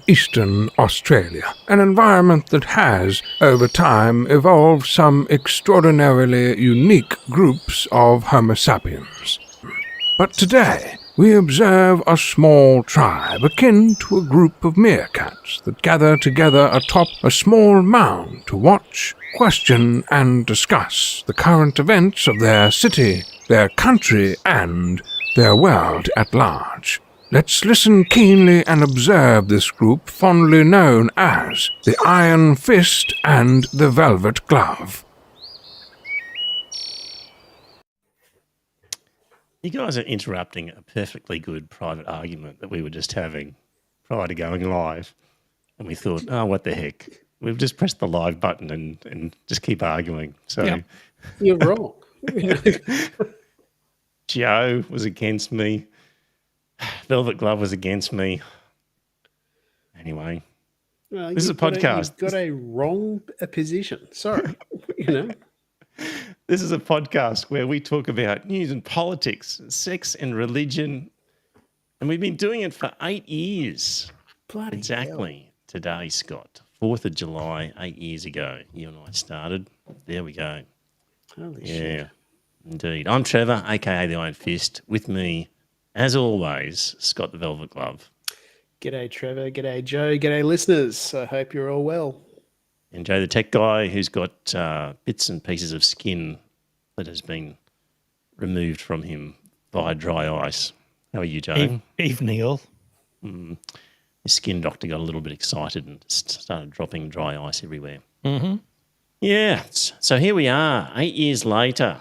eastern Australia, an environment that has, over time, evolved some extraordinarily unique groups of Homo sapiens. But today, we observe a small tribe akin to a group of meerkats that gather together atop a small mound to watch, question, and discuss the current events of their city, their country, and their world at large. Let's listen keenly and observe this group fondly known as the Iron Fist and the Velvet Glove. You guys are interrupting a perfectly good private argument that we were just having prior to going live. And we thought, oh, what the heck? We've just pressed the live button and just keep arguing. So yeah. You're wrong. Joe was against me. Velvet Glove was against me. Anyway, this is a podcast. You've got a wrong position. Sorry, This is a podcast where we talk about news and politics, sex and religion, and we've been doing it for 8 years. Bloody exactly. Hell. Today, Scott, 4th of July, 8 years ago, you and I started. There we go. Holy shit. Indeed. I'm Trevor, a.k.a. the Iron Fist. With me, as always, Scott the Velvet Glove. G'day, Trevor. G'day, Joe. G'day, listeners. I hope you're all well. And Joe, the tech guy who's got bits and pieces of skin that has been removed from him by dry ice. How are you, Joe? Evening, all. His skin doctor got a little bit excited and started dropping dry ice everywhere. Mm-hmm. Yeah, so here we are, 8 years later.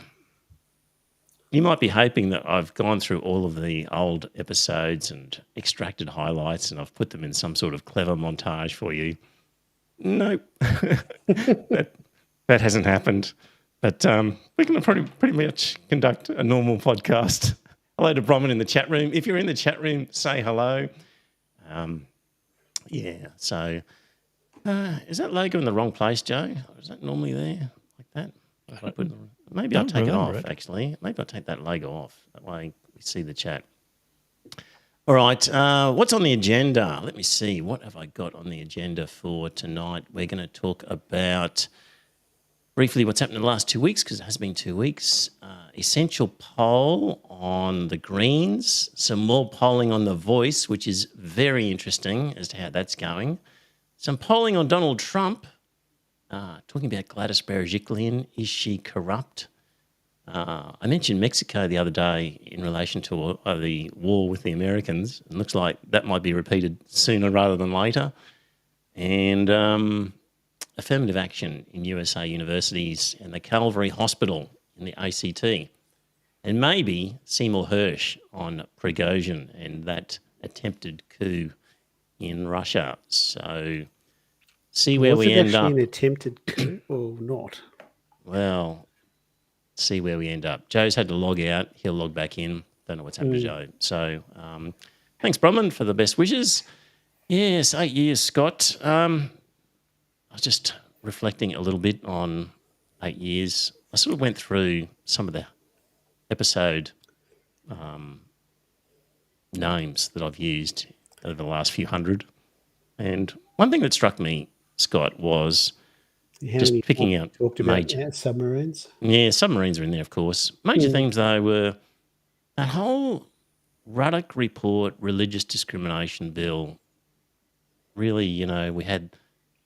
You might be hoping that I've gone through all of the old episodes and extracted highlights and I've put them in some sort of clever montage for you. Nope, that hasn't happened. But we can pretty much conduct a normal podcast. Hello to Bromman in the chat room. If you're in the chat room, say hello. So is that logo in the wrong place, Joe? Or is that normally there like that? Maybe I'll take it off, actually. Maybe I'll take that logo off. That way we see the chat. All right, what's on the agenda? Let me see. What have I got on the agenda for tonight? We're going to talk about briefly what's happened in the last 2 weeks, because it has been 2 weeks. Essential poll on the Greens. Some more polling on The Voice, which is very interesting as to how that's going. Some polling on Donald Trump. Talking about Gladys Berejiklian. Is she corrupt? I mentioned Mexico the other day in relation to the war with the Americans. It looks like that might be repeated sooner rather than later. And affirmative action in USA universities and the Calvary Hospital in the ACT. And maybe Seymour Hersh on Prigozhin and that attempted coup in Russia. So see where we end up. Was it actually an attempted coup or not? Well, see where we end up. Joe's had to log out. He'll log back in. Don't know what's happened to Joe. So thanks, Bromman, for the best wishes. Yes, 8 years, Scott. I was just reflecting a little bit on 8 years. I sort of went through some of the episode names that I've used over the last few hundred. And one thing that struck me, Scott, was just picking out major submarines. Yeah, submarines are in there, of course. Major themes, though, were that whole Ruddock Report religious discrimination bill. Really, we had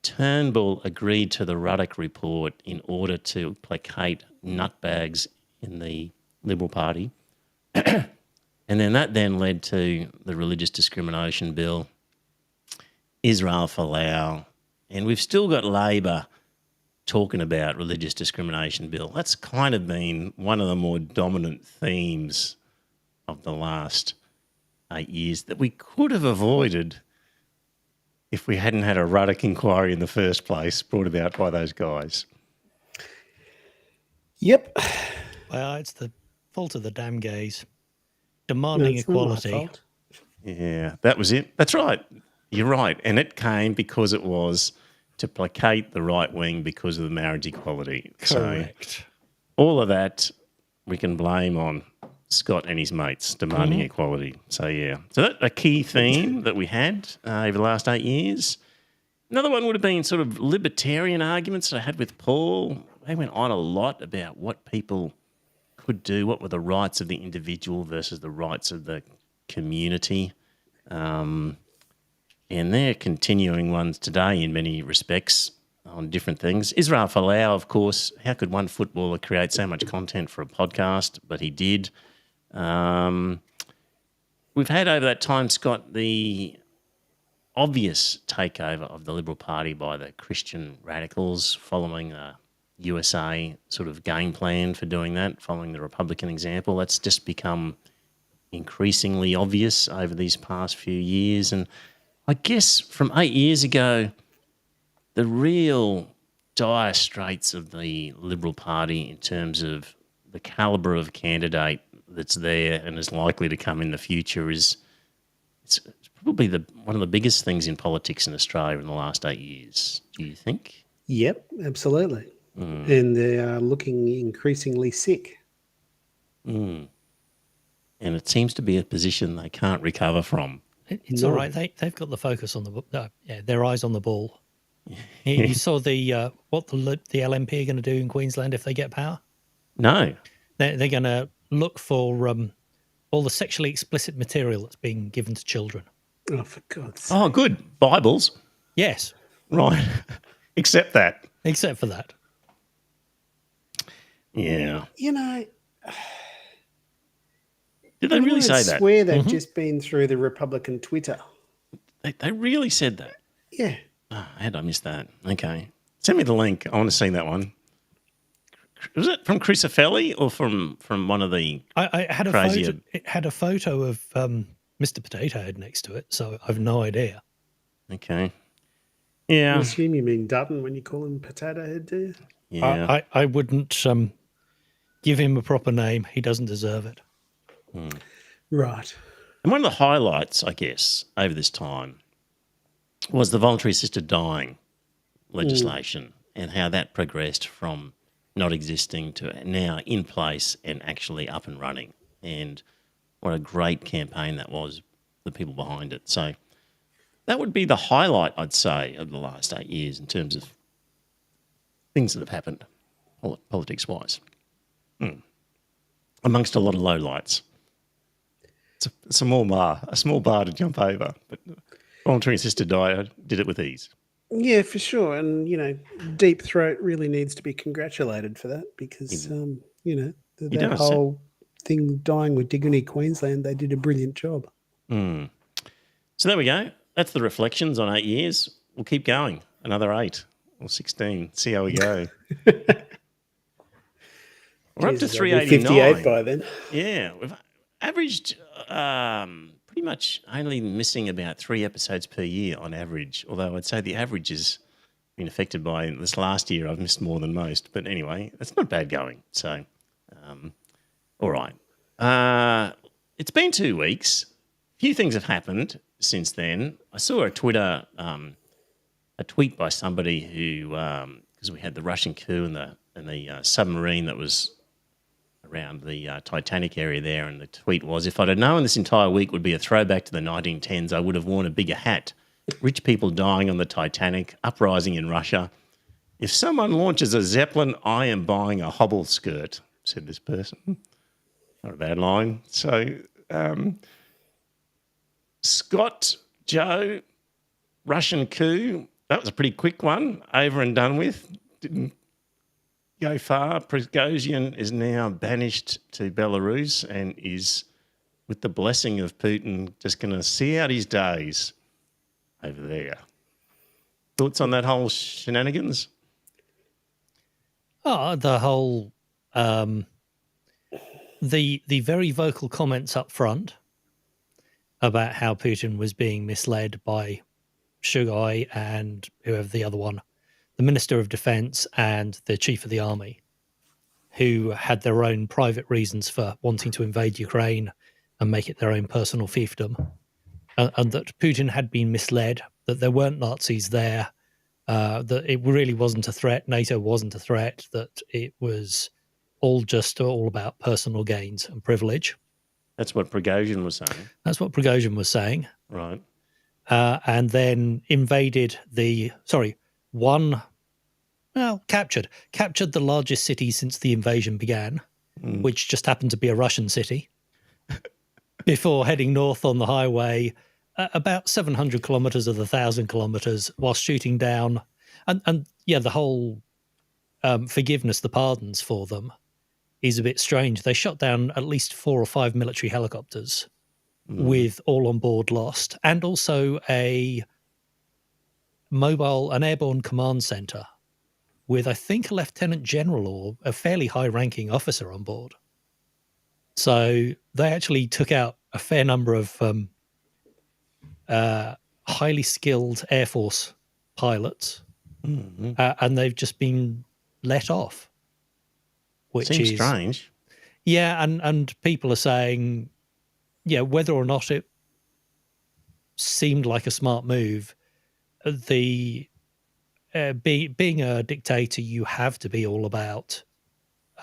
Turnbull agreed to the Ruddock Report in order to placate nutbags in the Liberal Party. And then that led to the religious discrimination bill, Israel Folau, and we've still got Labor talking about religious discrimination bill. That's kind of been one of the more dominant themes of the last 8 years that we could have avoided if we hadn't had a Ruddock inquiry in the first place brought about by those guys. Yep. Well, it's the fault of the damn gays. Demanding equality. Yeah, that was it. That's right. You're right. And it came because it was to placate the right wing because of the marriage equality. Correct. So all of that we can blame on Scott and his mates demanding equality. So, yeah. So that's a key theme that we had over the last 8 years. Another one would have been sort of libertarian arguments that I had with Paul. They went on a lot about what people could do, what were the rights of the individual versus the rights of the community. And they're continuing ones today in many respects on different things. Israel Folau, of course, how could one footballer create so much content for a podcast? But he did. We've had over that time, Scott, the obvious takeover of the Liberal Party by the Christian radicals following a USA sort of game plan for doing that, following the Republican example. That's just become increasingly obvious over these past few years. And I guess from 8 years ago, the real dire straits of the Liberal Party in terms of the calibre of candidate that's there and is likely to come in the future is it's probably one of the biggest things in politics in Australia in the last 8 years. Do you think? Yep, absolutely. And they are looking increasingly sick. And it seems to be a position they can't recover from. It's all right. They've got the focus on their eyes on the ball. You saw what the LNP are going to do in Queensland if they get power? No. They're going to look for all the sexually explicit material that's being given to children. Oh, for God's sake. Oh, good. Bibles. Yes. Right. Except that. Except for that. Yeah. You know, Did they really say I that? swear they've just been through the Republican Twitter. They really said that? Yeah. Oh, how did I miss that? Okay. Send me the link. I want to see that one. Was it from Chris Offelli or from one of the I had crazier... a photo. It had a photo of Mr. Potato Head next to it, so I've no idea. Okay. Yeah. I assume you mean Dutton when you call him Potato Head, do you? Yeah. I wouldn't give him a proper name. He doesn't deserve it. Right. And one of the highlights, I guess, over this time was the voluntary assisted dying legislation and how that progressed from not existing to now in place and actually up and running. And what a great campaign that was, the people behind it. So that would be the highlight, I'd say, of the last 8 years in terms of things that have happened politics-wise, amongst a lot of lowlights. It's a small bar to jump over, but voluntary assisted die did it with ease. Yeah, for sure. And, Deep Throat really needs to be congratulated for that because, that whole thing, Dying with Dignity Queensland, they did a brilliant job. So there we go. That's the reflections on 8 years. We'll keep going. Another 8 or 16. See how we go. We're up to 389. 58 by then. Yeah. We've averaged pretty much only missing about 3 episodes per year on average, although I'd say the average has been affected by this last year. I've missed more than most. But anyway, that's not bad going. So, all right. It's been 2 weeks. A few things have happened since then. I saw a tweet by somebody who, because we had the Russian coup and the submarine that was around the Titanic area there, and the tweet was, if I'd have known this entire week would be a throwback to the 1910s, I would have worn a bigger hat. Rich people dying on the Titanic, uprising in Russia. If someone launches a Zeppelin, I am buying a hobble skirt, said this person. Not a bad line. So, Scott, Joe, Russian coup, that was a pretty quick one, over and done with. Didn't go far. Prigozhin is now banished to Belarus and is, with the blessing of Putin, just going to see out his days over there. Thoughts on that whole shenanigans? Oh, the whole the very vocal comments up front about how Putin was being misled by Shugai and whoever the other one, the Minister of Defense and the Chief of the Army, who had their own private reasons for wanting to invade Ukraine and make it their own personal fiefdom, and that Putin had been misled, that there weren't Nazis there, that it really wasn't a threat, NATO wasn't a threat, that it was all about personal gains and privilege. That's what Prigozhin was saying. That's what Prigozhin was saying. Right. And then captured the largest city since the invasion began, which just happened to be a Russian city, before heading north on the highway about 700 kilometers of the 1,000 kilometers while shooting down. And the whole forgiveness, the pardons for them is a bit strange. They shot down at least 4 or 5 military helicopters with all on board lost, and also an airborne command center with, I think, a lieutenant general or a fairly high-ranking officer on board. So they actually took out a fair number of highly skilled Air Force pilots, and they've just been let off. Which seems is strange. Yeah, and people are saying, whether or not it seemed like a smart move, being a dictator, you have to be all about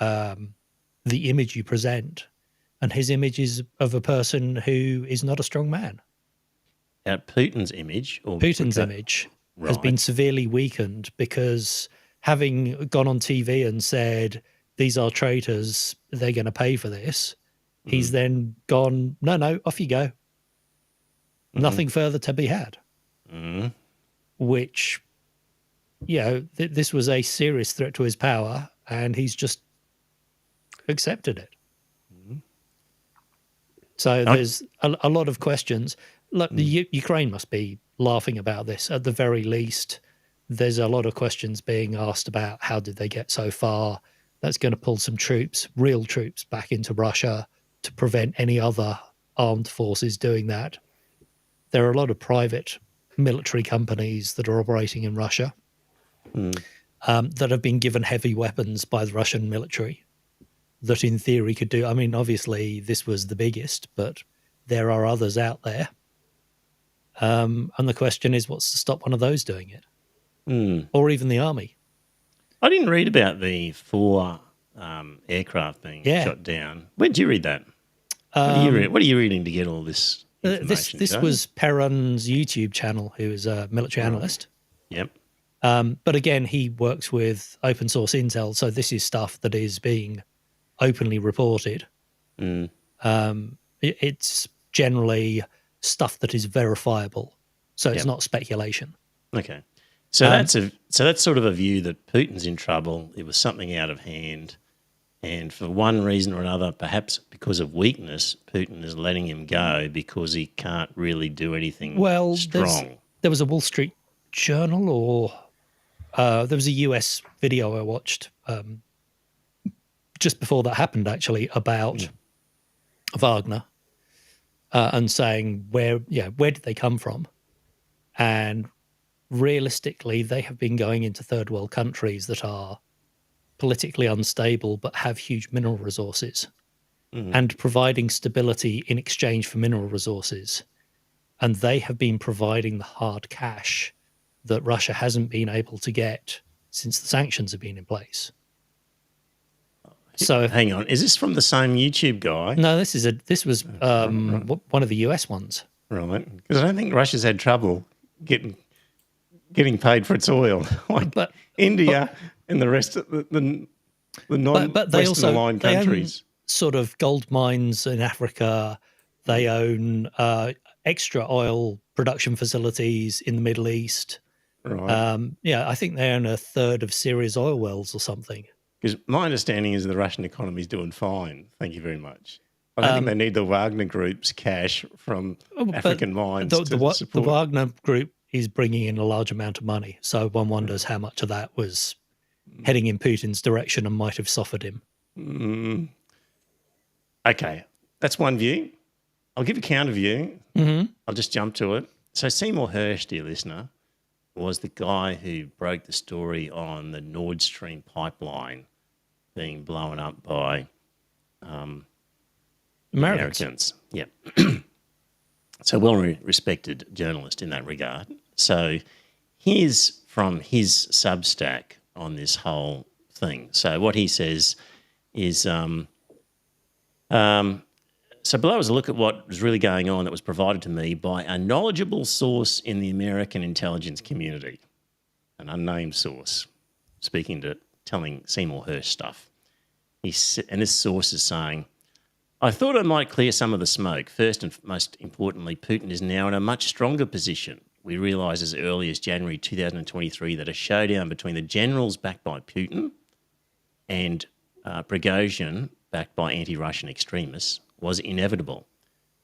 the image you present, and his image is of a person who is not a strong man. Putin's image, has been severely weakened because having gone on TV and said, these are traitors, they're going to pay for this, he's then gone, no, off you go. Nothing further to be had. Which, this was a serious threat to his power, and he's just accepted it. So there's a lot of questions. Look, the Ukraine must be laughing about this. At the very least, there's a lot of questions being asked about how did they get so far. That's going to pull some troops, real troops, back into Russia to prevent any other armed forces doing that. There are a lot of private military companies that are operating in Russia that have been given heavy weapons by the Russian military that in theory could do. I mean, obviously this was the biggest, but there are others out there. And the question is, what's to stop one of those doing it? Or even the army? I didn't read about the 4 aircraft being shot down. Where did you read that? What are you reading to get all this information? This was Perron's YouTube channel, who is a military analyst. Yep. But again, he works with open source intel, so this is stuff that is being openly reported. It's generally stuff that is verifiable, so it's not speculation. Okay. So that's sort of a view that Putin's in trouble. It was something out of hand, and for one reason or another, perhaps because of weakness, Putin is letting him go because he can't really do anything strong. There was a Wall Street Journal, or there was a US video I watched just before that happened, actually, about Wagner and saying where did they come from, and realistically, they have been going into third world countries that are politically unstable but have huge mineral resources and providing stability in exchange for mineral resources. And they have been providing the hard cash that Russia hasn't been able to get since the sanctions have been in place. So, hang on, is this from the same YouTube guy? No, this was one of the US ones. Right, because I don't think Russia's had trouble getting paid for its oil, but India and the rest of the non-Western aligned countries. They own sort of gold mines in Africa. They own extra oil production facilities in the Middle East. Right. I think they own a third of Syria's oil wells or something. Because my understanding is the Russian economy is doing fine. Thank you very much. I don't think they need the Wagner Group's cash from African mines to support. The Wagner Group is bringing in a large amount of money. So one wonders how much of that was heading in Putin's direction and might have suffered him. Okay, that's one view. I'll give a counter view. I'll just jump to it. So Seymour Hersh, dear listener, was the guy who broke the story on the Nord Stream pipeline being blown up by Americans. Yep. So well-respected journalist in that regard. So here's from his Substack on this whole thing. So what he says is so below is a look at what was really going on that was provided to me by a knowledgeable source in the American intelligence community, an unnamed source, telling Seymour Hersh stuff. And this source is saying, I thought I might clear some of the smoke. First and most importantly, Putin is now in a much stronger position. We realised as early as January 2023 that a showdown between the generals backed by Putin and Prigozhin, backed by anti-Russian extremists, was inevitable.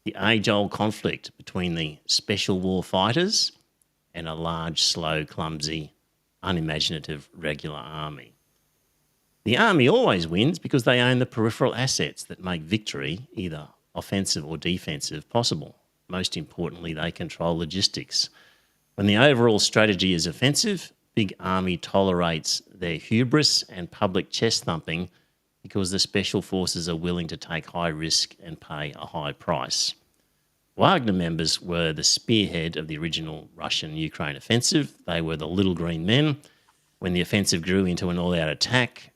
The age-old conflict between the special war fighters and a large, slow, clumsy, unimaginative regular army. The army always wins because they own the peripheral assets that make victory, either offensive or defensive, possible. Most importantly, they control logistics. When the overall strategy is offensive, big army tolerates their hubris and public chest thumping because the special forces are willing to take high risk and pay a high price. Wagner members were the spearhead of the original Russian-Ukraine offensive. They were the little green men. When the offensive grew into an all-out attack,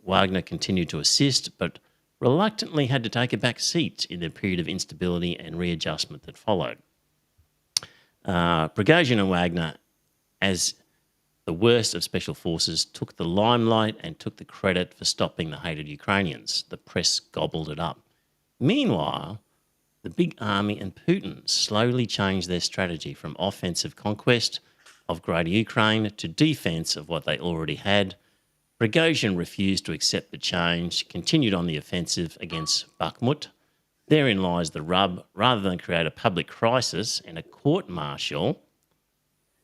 Wagner continued to assist, but reluctantly had to take a back seat in the period of instability and readjustment that followed. Prigozhin and Wagner, as the worst of special forces, took the limelight and took the credit for stopping the hated Ukrainians. The press gobbled it up. Meanwhile, the big army and Putin slowly changed their strategy from offensive conquest of Greater Ukraine to defence of what they already had. Prigozhin refused to accept the change, continued on the offensive against Bakhmut. Therein lies the rub. Rather than create a public crisis and a court-martial,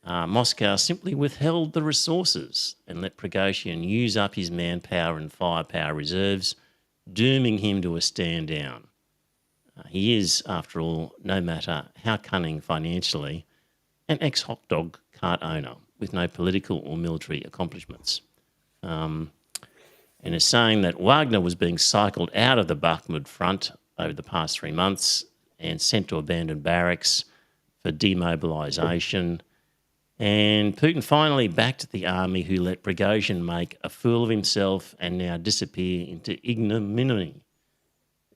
Moscow simply withheld the resources and let Prigozhin use up his manpower and firepower reserves, dooming him to a stand down. He is, after all, no matter how cunning financially, an ex-hot dog cart owner with no political or military accomplishments. And is saying that Wagner was being cycled out of the Bakhmut front over the past 3 months and sent to abandoned barracks for demobilisation. And Putin finally backed the army who let Prigozhin make a fool of himself and now disappear into ignominy,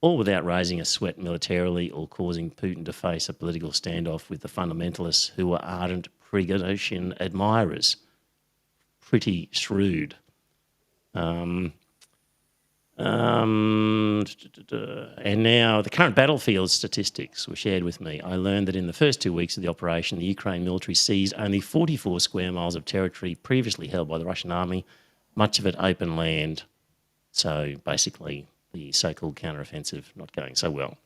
all without raising a sweat militarily or causing Putin to face a political standoff with the fundamentalists who were ardent Prigozhin admirers. Pretty shrewd. And now the current battlefield statistics were shared with me. I learned that in the first 2 weeks of the operation, the Ukraine military seized only 44 square miles of territory previously held by the Russian army, much of it open land. So basically the so-called counteroffensive not going so well.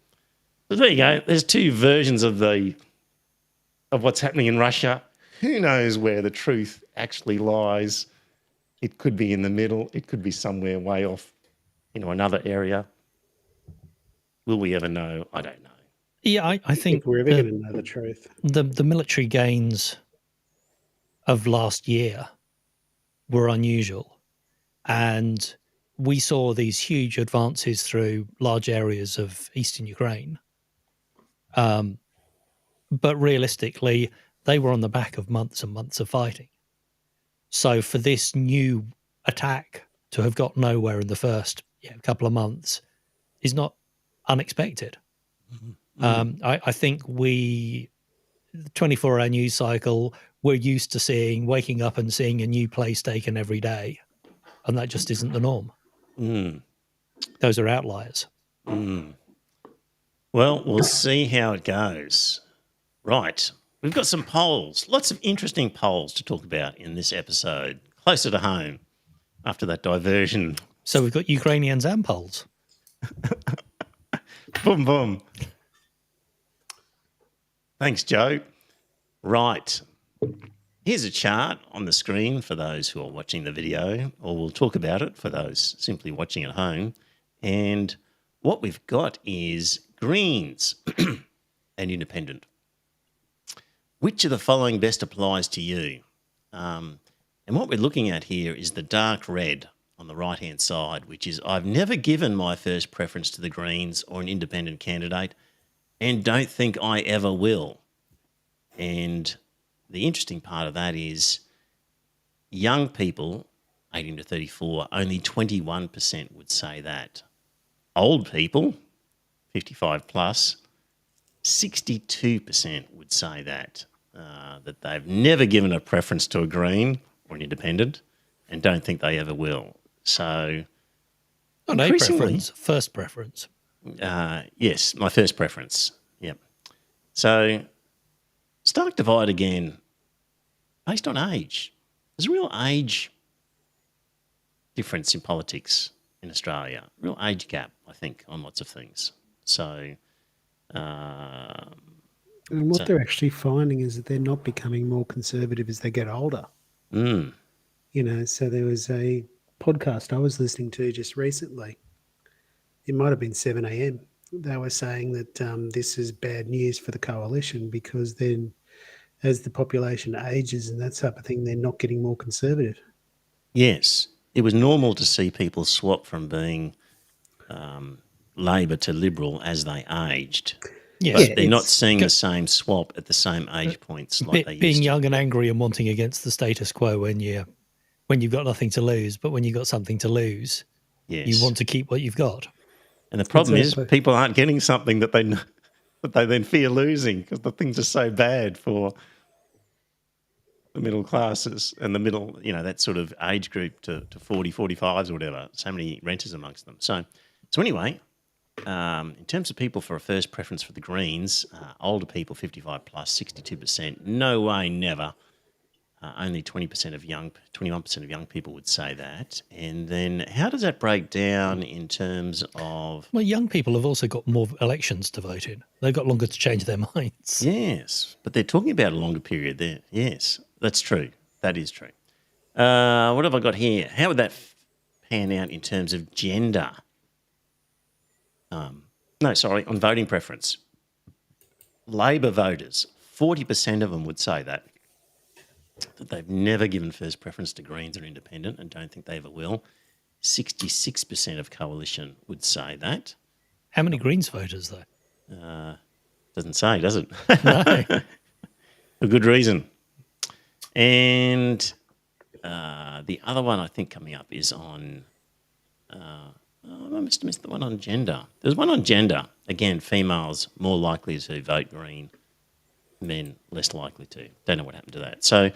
But there you go. There's two versions of what's happening in Russia. Who knows where the truth actually lies? It could be in the middle. It could be somewhere way off, another area. Will we ever know? I don't know. Yeah, I think we're ever going to know the truth. The military gains of last year were unusual, and we saw these huge advances through large areas of eastern Ukraine. But realistically, they were on the back of months and months of fighting. So for this new attack to have got nowhere in the first couple of months is not unexpected. Mm-hmm. I think the 24-hour news cycle, we're used to waking up and seeing a new place taken every day, and that just isn't the norm. Mm. Those are outliers. Mm. Well, we'll see how it goes. Right. We've got some polls, lots of interesting polls to talk about in this episode, closer to home after that diversion. So we've got Ukrainians and Poles. Boom, boom. Thanks, Joe. Right. Here's a chart on the screen for those who are watching the video, or we'll talk about it for those simply watching at home. And what we've got is Greens and Independent. Which of the following best applies to you? And what we're looking at here is the dark red on the right-hand side, which is I've never given my first preference to the Greens or an independent candidate and don't think I ever will. And the interesting part of that is young people 18 to 34, only 21% would say that. Old people, 55 plus, 62% would say that they've never given a preference to a Green or an Independent and don't think they ever will. So, not a preference, first preference. Yes, my first preference. Yep. So, stark divide again, based on age. There's a real age difference in politics in Australia, real age gap, I think, on lots of things. So, and what they're actually finding is that they're not becoming more conservative as they get older. Mm. You know, so there was a podcast I was listening to just recently. It might have been 7 a.m. They were saying that this is bad news for the coalition because then as the population ages and that type of thing, they're not getting more conservative. Yes. It was normal to see people swap from being Labor to Liberal as they aged. Yes. But they're not seeing the same swap at the same age points like they used to. Being young and angry and wanting against the status quo when you've got nothing to lose, but when you've got something to lose, you want to keep what you've got. And the problem is people aren't getting something that they then fear losing because the things are so bad for the middle classes and the middle, that sort of age group to 40, 45s or whatever. So many renters amongst them. So anyway, in terms of people for a first preference for the Greens, older people, 55 plus, 62%. No way, never. Only 21% of young people would say that. And then how does that break down in terms of... Well, young people have also got more elections to vote in. They've got longer to change their minds. Yes, but they're talking about a longer period there. Yes, that's true. That is true. What have I got here? How would that pan out in terms of gender? On voting preference. Labor voters, 40% of them would say that they've never given first preference to Greens or Independent and don't think they ever will. 66% of Coalition would say that. How many Greens voters, though? Doesn't say, does it? No. For good reason. And the other one I think coming up is on... I must have missed the one on gender. There's one on gender. Again, females more likely to vote Green, men less likely to. Don't know what happened to that. So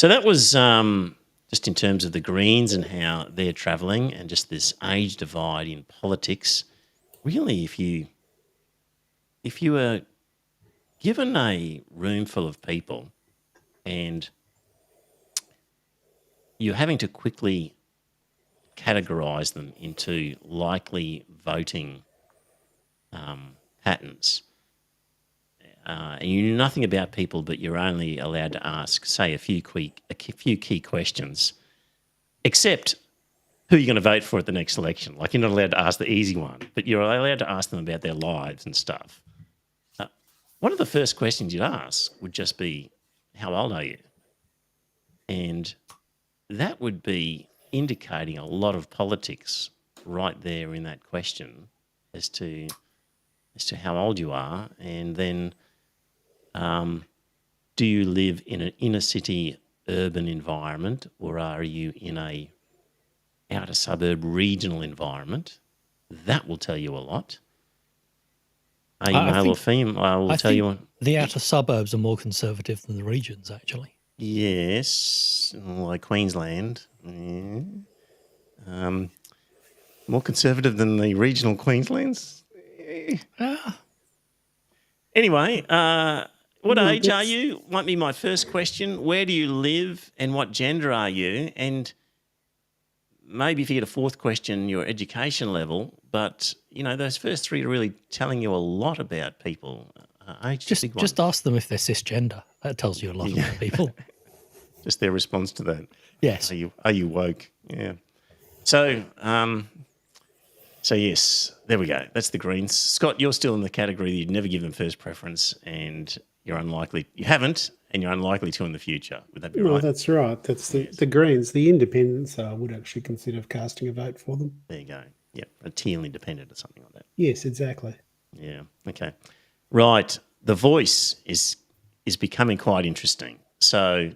that was just in terms of the Greens and how they're travelling and just this age divide in politics. Really, if you were given a room full of people and you're having to quickly categorise them into likely voting patterns, and you know nothing about people, but you're only allowed to ask, say, a few key questions, except who you're going to vote for at the next election. Like, you're not allowed to ask the easy one, but you're allowed to ask them about their lives and stuff. One of the first questions you'd ask would just be, how old are you? And that would be indicating a lot of politics right there in that question as to how old you are, and then do you live in an inner city urban environment or are you in a outer suburb regional environment? That will tell you a lot. Are you male or female? I will tell you. The outer suburbs are more conservative than the regions, actually. Yes, like Queensland. Yeah. More conservative than the regional Queenslands. Anyway, what age are you? Might be my first question. Where do you live and what gender are you? And maybe if you get a fourth question, your education level. But, those first three are really telling you a lot about people. Age is a big one. Just ask them if they're cisgender. That tells you a lot about people. Just their response to that. Yes. Are you woke? Yeah. So yes, there we go. That's the Greens. Scott, you're still in the category that you'd never give them first preference, and you're unlikely. You haven't, and you're unlikely to in the future. Would that be right? Well, that's right. That's the Greens. The Independents would actually consider casting a vote for them. There you go. Yep, a teal independent or something like that. Yes, exactly. Yeah. Okay. Right. The Voice is becoming quite interesting. So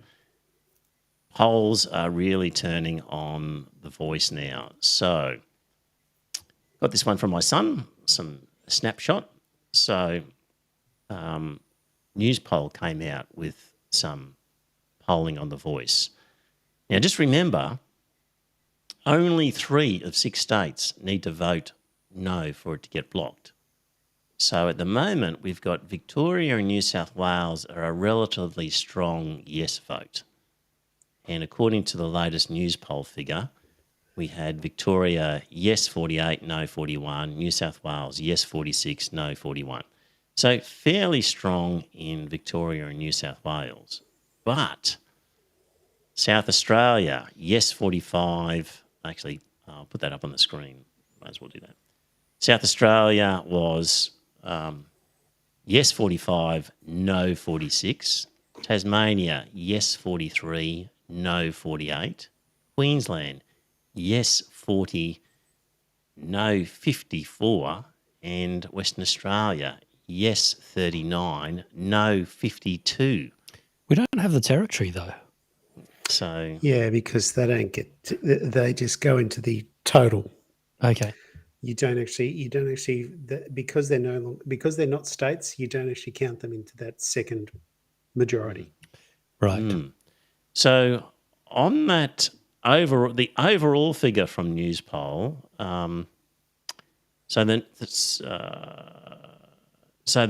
polls are really turning on the Voice now. So, got this one from my son, some snapshot. So, Newspoll came out with some polling on the Voice. Now, just remember, only 3 of 6 states need to vote no for it to get blocked. So at the moment, we've got Victoria and New South Wales are a relatively strong yes vote. And according to the latest Newspoll figure, we had Victoria yes 48, no 41, New South Wales yes 46, no 41. So fairly strong in Victoria and New South Wales. But South Australia, yes 45. Actually, I'll put that up on the screen. Might as well do that. South Australia was yes 45, no 46. Tasmania, yes 43, no 48. Queensland, yes 40, no 54. And Western Australia, yes 39, no 52. We don't have the territory, though. So Yeah, because they don't get. They just go into the total. Okay. You don't actually because they're not states. You don't actually count them into that second majority. Right. So on that the overall figure from Newspoll, so the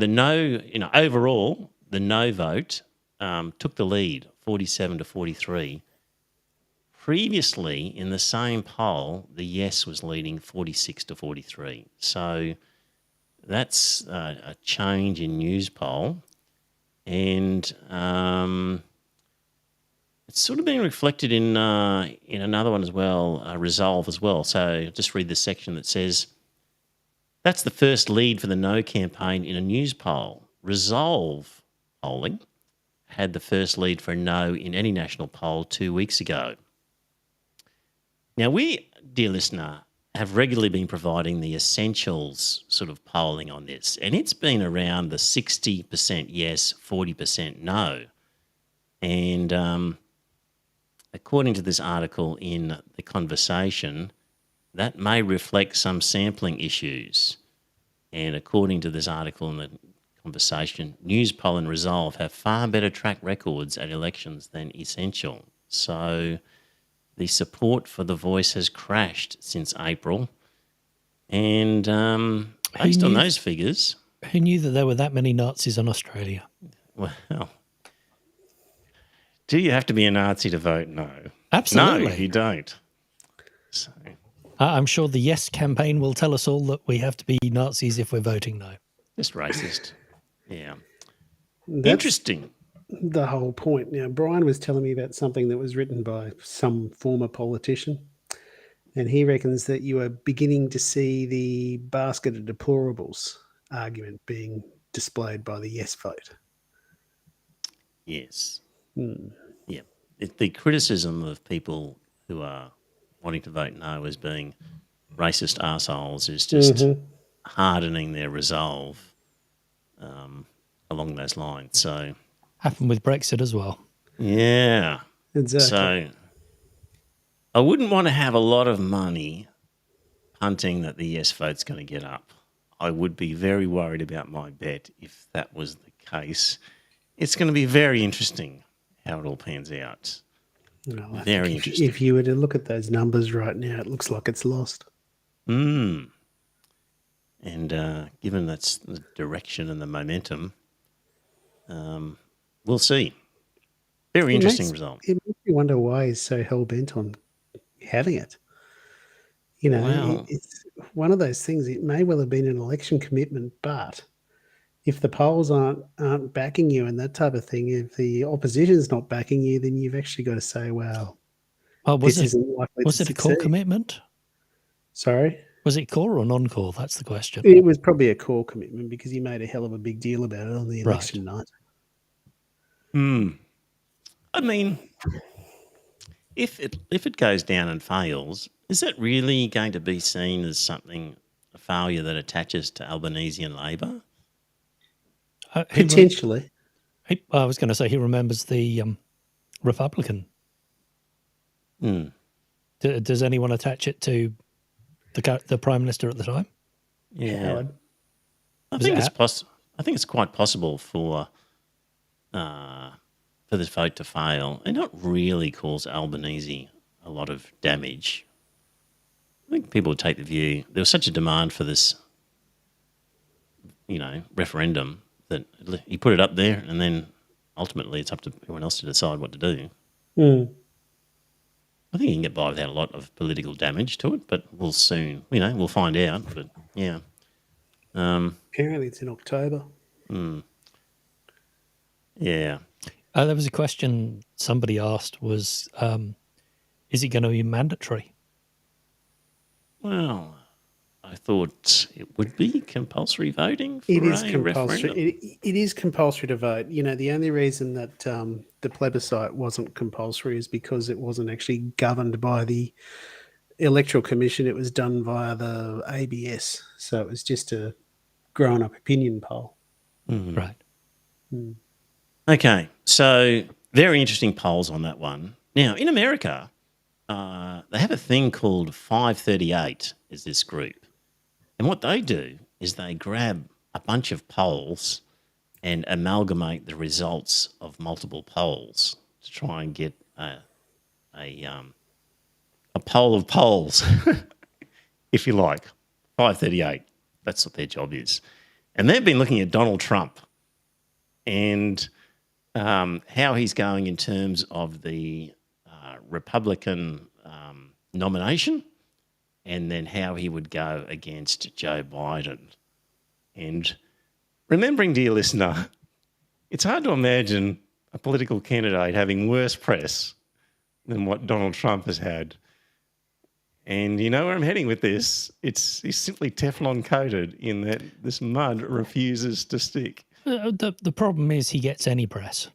no, overall the no vote took the lead, 47 to 43. Previously, in the same poll, the yes was leading 46 to 43. So that's a change in Newspoll. And it's sort of being reflected in another one as well, Resolve as well. So I'll just read the section that says, that's the first lead for the no campaign in a Newspoll. Resolve polling had the first lead for no in any national poll 2 weeks ago. Now, we, dear listener, have regularly been providing the essentials sort of polling on this, and it's been around the 60% yes, 40% no. And according to this article in The Conversation, that may reflect some sampling issues. And according to this article in The Conversation, Newspoll and Resolve have far better track records at elections than Essential. So the support for The Voice has crashed since April. And based on those figures... Who knew that there were that many Nazis in Australia? Well, do you have to be a Nazi to vote no? Absolutely. No, you don't. So, I'm sure the Yes campaign will tell us all that we have to be Nazis if we're voting no. just racist. Yeah. That's Interesting. the whole point. Now, Brian was telling me about something that was written by some former politician, and he reckons that you are beginning to see the basket of deplorables argument being displayed by the yes vote. Yes. Yeah. The criticism of people who are wanting to vote no as being racist arseholes is just hardening their resolve along those lines. So Happened with Brexit as well. yeah. Exactly. So I wouldn't want to have a lot of money punting that the yes vote's going to get up. I would be very worried about my bet if that was the case. It's going to be very interesting how it all pans out. Well, I Very think interesting. If you were to look at those numbers right now, it looks like it's lost. And given that's the direction and the momentum, we'll see. Very interesting result. It makes me wonder why he's so hell-bent on having it. You know, Wow. it's one of those things. It may well have been an election commitment, but if the polls aren't backing you and that type of thing, if the opposition's not backing you, then you've actually got to say, well, this isn't likely to Was it a core succeed. commitment? Sorry? Was it core or non-core? That's the question. It was probably a core commitment because he made a hell of a big deal about it on the election night. I mean, if it goes down and fails, is that really going to be seen as something, a failure that attaches to Albanese and Labor? Potentially. I was going to say he remembers the Republican Mm. Does anyone attach it to the Prime Minister at the time? Yeah. Howard. I Was think it I think it's quite possible for this vote to fail and not really cause Albanese a lot of damage. I think people would take the view there was such a demand for this, referendum that he put it up there, and then ultimately it's up to everyone else to decide what to do. Mm. I think you can get by without a lot of political damage to it, but we'll soon, we'll find out. But yeah. Apparently it's in October. Yeah. There was a question somebody asked was, is it going to be mandatory? Well, I thought it would be compulsory voting for It is a compulsory. referendum. It is compulsory to vote. The only reason that the plebiscite wasn't compulsory is because it wasn't actually governed by the Electoral Commission. It was done via the ABS. So it was just a grown-up opinion poll. Right. Okay, so very interesting polls on that one. Now, in America, they have a thing called 538 is this group. And what they do is they grab a bunch of polls and amalgamate the results of multiple polls to try and get a poll of polls, if you like. 538, that's what their job is. And they've been looking at Donald Trump and how he's going in terms of the Republican nomination, and then how he would go against Joe Biden. And remembering, dear listener, it's hard to imagine a political candidate having worse press than what Donald Trump has had. And you know where I'm heading with this? He's simply Teflon coated in that this mud refuses to stick. The problem is he gets any press.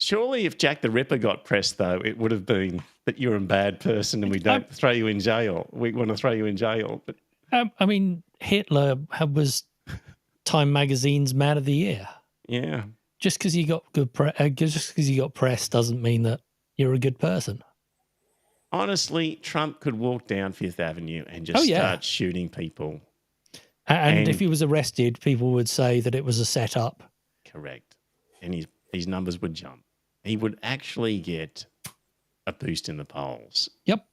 Surely if Jack the Ripper got press, though, it would have been that you're a bad person and we don't throw you in jail. We want to throw you in jail. But I mean, Hitler was Time Magazine's Man of the Year. yeah. Just because you got press doesn't mean that you're a good person. Honestly, Trump could walk down Fifth Avenue and just start shooting people. And if he was arrested, people would say that it was a setup. Correct. And his numbers would jump. He would actually get a boost in the polls. Yep.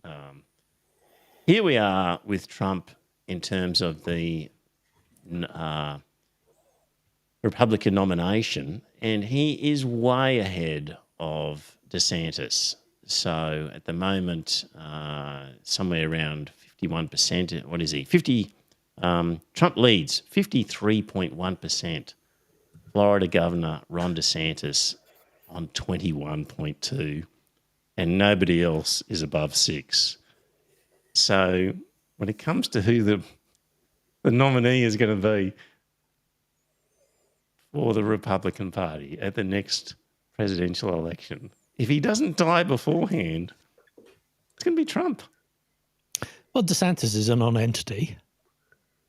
Here we are with Trump in terms of the Republican nomination, and he is way ahead of DeSantis. So at the moment, somewhere around 51%. What is he? Trump leads 53.1%. Florida Governor Ron DeSantis on 21.2%, and nobody else is above 6%. So when it comes to who the nominee is going to be for the Republican Party at the next presidential election, if he doesn't die beforehand, it's going to be Trump. Well, DeSantis is a non-entity.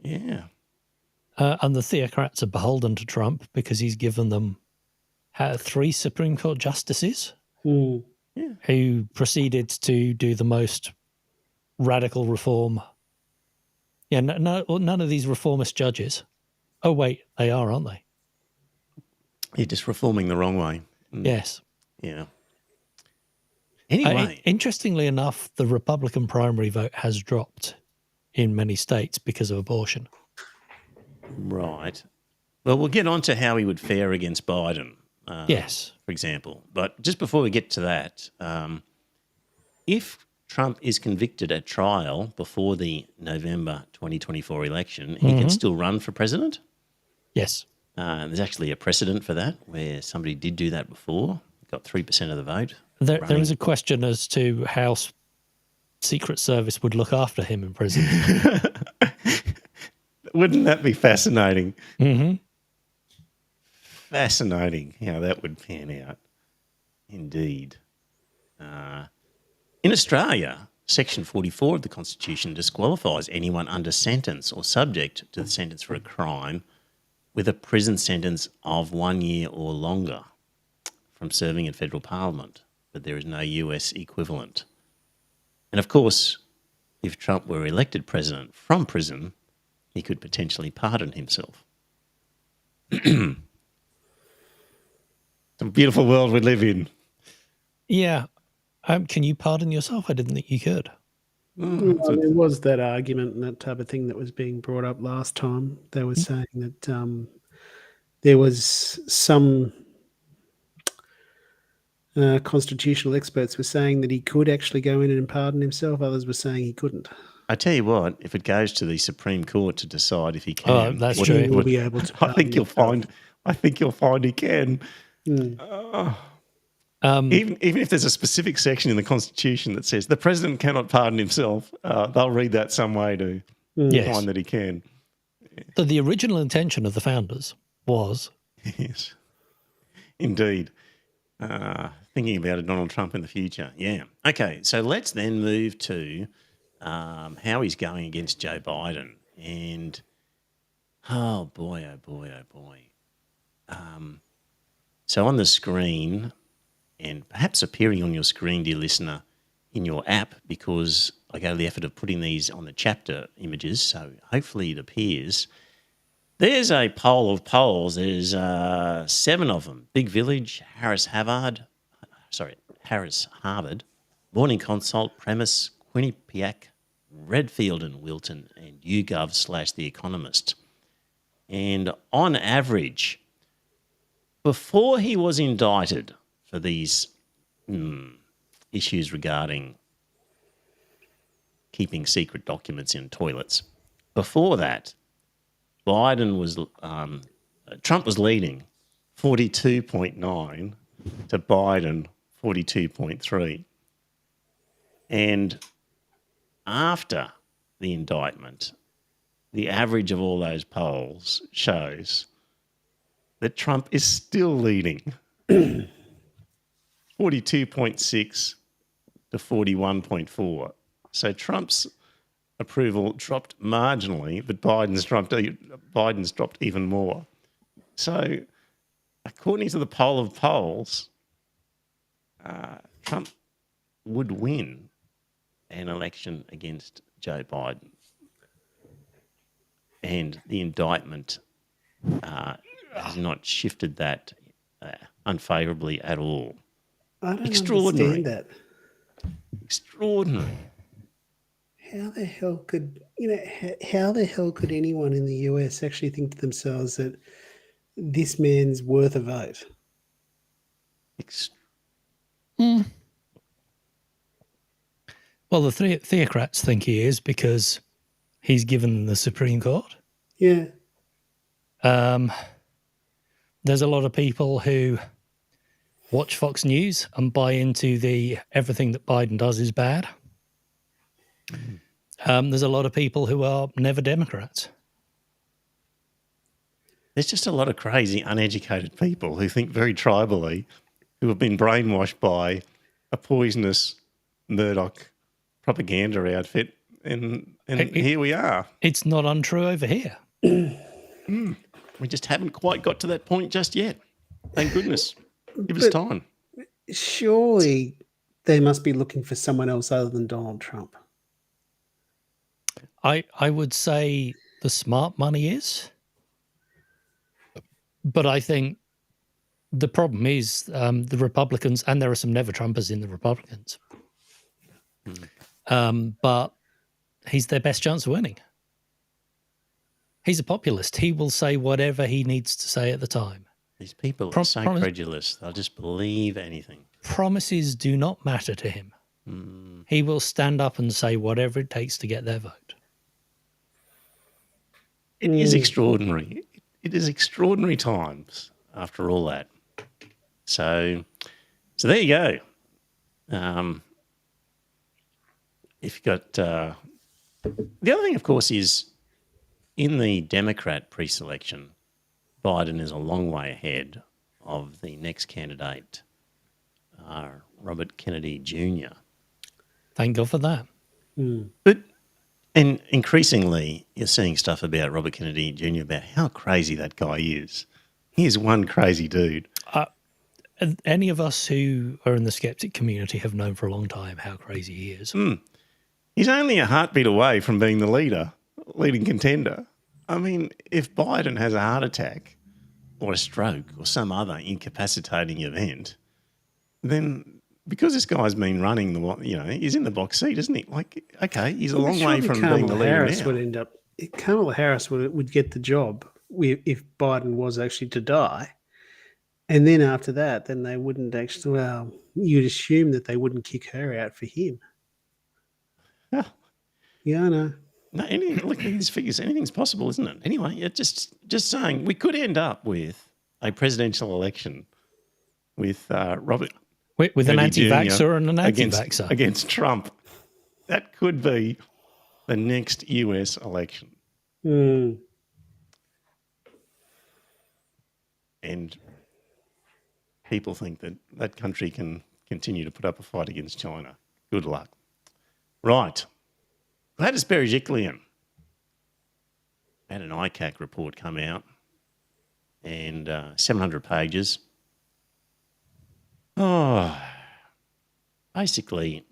Yeah. And the theocrats are beholden to Trump because he's given them 3 Supreme Court justices who proceeded to do the most radical reform. Yeah, none of these reformist judges. Oh, wait, they are, aren't they? You're just reforming the wrong way. Yes. Yeah. Anyway. Interestingly enough, the Republican primary vote has dropped in many states because of abortion. Right. Well, we'll get on to how he would fare against Biden. Yes. For example. But just before we get to that, if Trump is convicted at trial before the November 2024 election, he can still run for president? Yes. There's actually a precedent for that where somebody did do that before, got 3% of the vote. There is a question as to how Secret Service would look after him in prison. Wouldn't that be fascinating? Mm-hmm. Fascinating how that would pan out. Indeed. In Australia, Section 44 of the Constitution disqualifies anyone under sentence or subject to the sentence for a crime with a prison sentence of 1 year or longer from serving in federal parliament, but there is no US equivalent. And of course, if Trump were elected president from prison, he could potentially pardon himself. It's a beautiful world we live in. Yeah. Can you pardon yourself? I didn't think you could. Well, there was that argument and that type of thing that was being brought up last time. They were saying that there was some constitutional experts were saying that he could actually go in and pardon himself. Others were saying he couldn't. I tell you what, if it goes to the Supreme Court to decide if he can, that's true. He will be able to. I think you'll find he can. Even if there's a specific section in the Constitution that says the president cannot pardon himself, they'll read that some way to find that he can. So the original intention of the founders was... Yes, indeed. Thinking about a Donald Trump in the future. Yeah. Okay, so let's then move to how he's going against Joe Biden. And, oh boy. So on the screen, and perhaps appearing on your screen, dear listener, in your app, because I go to the effort of putting these on the chapter images, so hopefully it appears. There's a poll of polls. There's 7 of them. Big Village, Harris Harvard, Morning Consult, Premise, Quinnipiac, Redfield and Wilton, and YouGov/The Economist. And on average, before he was indicted for these issues regarding keeping secret documents in toilets, before that, Trump was leading 42.9 to Biden 42.3. And after the indictment, the average of all those polls shows that Trump is still leading 42.6 to 41.4. So Trump's approval dropped marginally, but Biden's dropped even more. So according to the poll of polls, Trump would win an election against Joe Biden. And the indictment has not shifted that unfavourably at all. I don't understand that. Extraordinary. How the hell could anyone in the US actually think to themselves that this man's worth a vote? Well, the theocrats think he is because he's given the Supreme Court. Yeah. There's a lot of people who watch Fox News and buy into the everything that Biden does is bad. There's a lot of people who are never Democrats. There's just a lot of crazy, uneducated people who think very tribally, who have been brainwashed by a poisonous Murdoch propaganda outfit, and here we are. It's not untrue over here. We just haven't quite got to that point just yet. Thank goodness. Give us time. Surely they must be looking for someone else other than Donald Trump. I would say the smart money is. But I think the problem is the Republicans, and there are some never-Trumpers in the Republicans, but he's their best chance of winning. He's a populist. He will say whatever he needs to say at the time. These people are so credulous. They'll just believe anything. Promises do not matter to him. He will stand up and say whatever it takes to get their vote. It is extraordinary. It is extraordinary times after all that. So there you go. If you got the other thing, of course, is in the Democrat pre-selection, Biden is a long way ahead of the next candidate, Robert Kennedy Jr. Thank God for that. And increasingly, you're seeing stuff about Robert Kennedy Jr. about how crazy that guy is. He is one crazy dude. any of us who are in the skeptic community have known for a long time how crazy he is. He's only a heartbeat away from being the leading contender. I mean, if Biden has a heart attack or a stroke or some other incapacitating event, then because this guy's been running he's in the box seat, isn't he? Like, okay, he's a long way from being the leader now. Kamala Harris would get the job if Biden was actually to die. And then after that, then they wouldn't actually, you'd assume that they wouldn't kick her out for him. Yeah. Yeah, I know. No, look at these figures. Anything's possible, isn't it? Anyway, just saying, we could end up with a presidential election with Robert with an Kennedy Jr. anti-vaxxer and an anti-vaxxer against Trump. That could be the next US election. And people think that country can continue to put up a fight against China. Good luck. Right. Gladys Berejiklian had an ICAC report come out, and 700 pages. Basically,